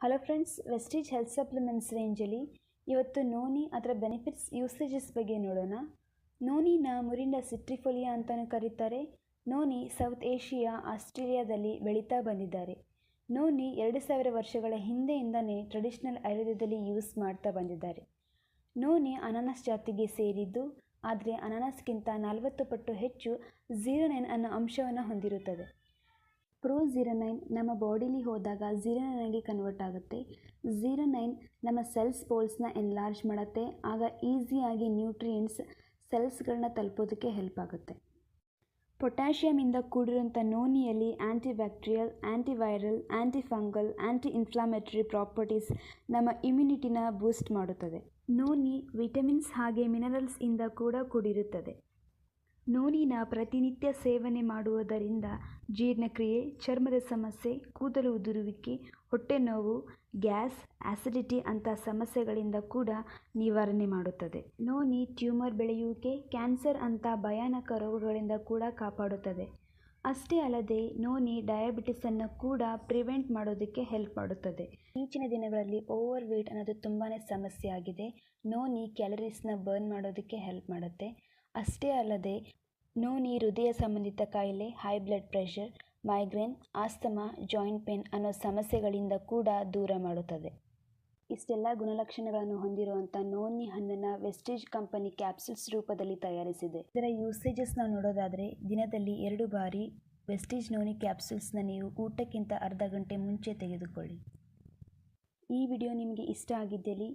Hello friends, Vestige health supplements ರೇಂಜಲ್ಲಿ ಇವತ್ತು noni ಅದರ ಬೆನಿಫಿಟ್ಸ್ ಯೂಸೇಜಸ್ ಬಗ್ಗೆ ನೋಡೋಣ. ನೋನಿನ ಮುರಿಂಡಾ ಸಿಟ್ರಿಫೋಲಿಯಾ ಅಂತಲೂ ಕರೀತಾರೆ. ನೋನಿ ಸೌತ್ ಏಷ್ಯಾ, ಆಸ್ಟ್ರೇಲಿಯಾದಲ್ಲಿ ಬೆಳೀತಾ ಬಂದಿದ್ದಾರೆ. ನೋನಿ 2000 ವರ್ಷಗಳ ಹಿಂದೆಯಿಂದನೇ ಟ್ರೆಡಿಷನಲ್ ಆಯುರ್ವೇದದಲ್ಲಿ ಯೂಸ್ ಮಾಡ್ತಾ ಬಂದಿದ್ದಾರೆ. ನೋನಿ ಅನಾನಸ್ ಜಾತಿಗೆ ಸೇರಿದ್ದು, ಆದರೆ ಅನಾನಸ್ಗಿಂತ 40 ಪಟ್ಟು ಹೆಚ್ಚು ಝೀರೋನೈನ್ ಅನ್ನೋ ಅಂಶವನ್ನು ಹೊಂದಿರುತ್ತದೆ. ಪ್ರೋಝೀರೋನೈನ್ ನಮ್ಮ ಬಾಡಿಲಿ ಹೋದಾಗ ಝೀರೋನೈನ್ಗೆ ಕನ್ವರ್ಟ್ ಆಗುತ್ತೆ. ಝೀರೋನೈನ್ ನಮ್ಮ ಸೆಲ್ಸ್ ಪೋಲ್ಸ್ನ ಎನ್ಲಾರ್ಜ್ ಮಾಡುತ್ತೆ. ಆಗ ಈಸಿಯಾಗಿ ನ್ಯೂಟ್ರಿಯೆಂಟ್ಸ್ ಸೆಲ್ಸ್ಗಳನ್ನ ತಲುಪೋದಕ್ಕೆ ಹೆಲ್ಪ್ ಆಗುತ್ತೆ. ಪೊಟ್ಯಾಷಿಯಮಿಂದ ಕೂಡಿರುವಂಥ ನೋನಿಯಲ್ಲಿ ಆ್ಯಂಟಿಬ್ಯಾಕ್ಟೀರಿಯಲ್, ಆ್ಯಂಟಿವೈರಲ್, ಆ್ಯಂಟಿಫಂಗಲ್, ಆ್ಯಂಟಿ ಇನ್ಫ್ಲಾಮೇಟರಿ ಪ್ರಾಪರ್ಟೀಸ್ ನಮ್ಮ ಇಮ್ಯುನಿಟಿನ ಬೂಸ್ಟ್ ಮಾಡುತ್ತದೆ. ನೋನಿ ವಿಟಮಿನ್ಸ್ ಹಾಗೆ ಮಿನರಲ್ಸ್ ಇಂದ ಕೂಡ ಕೂಡಿರುತ್ತದೆ. ನೋನಿನ ಪ್ರತಿನಿತ್ಯ ಸೇವನೆ ಮಾಡುವುದರಿಂದ ಜೀರ್ಣಕ್ರಿಯೆ, ಚರ್ಮದ ಸಮಸ್ಯೆ, ಕೂದಲು ಉದುರುವಿಕೆ, ಹೊಟ್ಟೆ ನೋವು, ಗ್ಯಾಸ್, ಆಸಿಡಿಟಿ ಅಂಥ ಸಮಸ್ಯೆಗಳಿಂದ ಕೂಡ ನಿವಾರಣೆ ಮಾಡುತ್ತದೆ. ನೋನಿ ಟ್ಯೂಮರ್ ಬೆಳೆಯುವಿಕೆ, ಕ್ಯಾನ್ಸರ್ ಅಂಥ ಭಯಾನಕ ರೋಗಗಳಿಂದ ಕೂಡ ಕಾಪಾಡುತ್ತದೆ. ಅಷ್ಟೇ ಅಲ್ಲದೆ ನೋನಿ ಡಯಾಬಿಟಿಸನ್ನು ಕೂಡ ಪ್ರಿವೆಂಟ್ ಮಾಡೋದಕ್ಕೆ ಹೆಲ್ಪ್ ಮಾಡುತ್ತದೆ. ಈಚಿನ ದಿನಗಳಲ್ಲಿ ಓವರ್ ವೇಟ್ ಅನ್ನೋದು ತುಂಬಾ ಸಮಸ್ಯೆ ಆಗಿದೆ. ನೋನಿ ಕ್ಯಾಲರೀಸ್ನ ಬರ್ನ್ ಮಾಡೋದಕ್ಕೆ ಹೆಲ್ಪ್ ಮಾಡುತ್ತೆ. ಅಷ್ಟೇ ಅಲ್ಲದೆ ನೋನಿ ಹೃದಯ ಸಂಬಂಧಿತ ಕಾಯಿಲೆ, high blood pressure, migraine, asthma, joint pain ಅನ್ನೋ ಸಮಸ್ಯೆಗಳಿಂದ ಕೂಡ ದೂರ ಮಾಡುತ್ತದೆ. ಇಷ್ಟೆಲ್ಲ ಗುಣಲಕ್ಷಣಗಳನ್ನು ಹೊಂದಿರುವಂಥ ನೋನಿ ಹಣ್ಣನ್ನು ವೆಸ್ಟೀಜ್ ಕಂಪನಿ ಕ್ಯಾಪ್ಸೂಲ್ಸ್ ರೂಪದಲ್ಲಿ ತಯಾರಿಸಿದೆ. ಇದರ ಯೂಸೇಜಸ್ನ ನೋಡೋದಾದರೆ, ದಿನದಲ್ಲಿ 2 ಬಾರಿ ವೆಸ್ಟೀಜ್ ನೋನಿ ಕ್ಯಾಪ್ಸೂಲ್ಸ್ನ ನೀವು ಊಟಕ್ಕಿಂತ ಅರ್ಧ ಗಂಟೆ ಮುಂಚೆ ತೆಗೆದುಕೊಳ್ಳಿ. ಈ ವಿಡಿಯೋ ನಿಮಗೆ ಇಷ್ಟ ಆಗಿದ್ದಲ್ಲಿ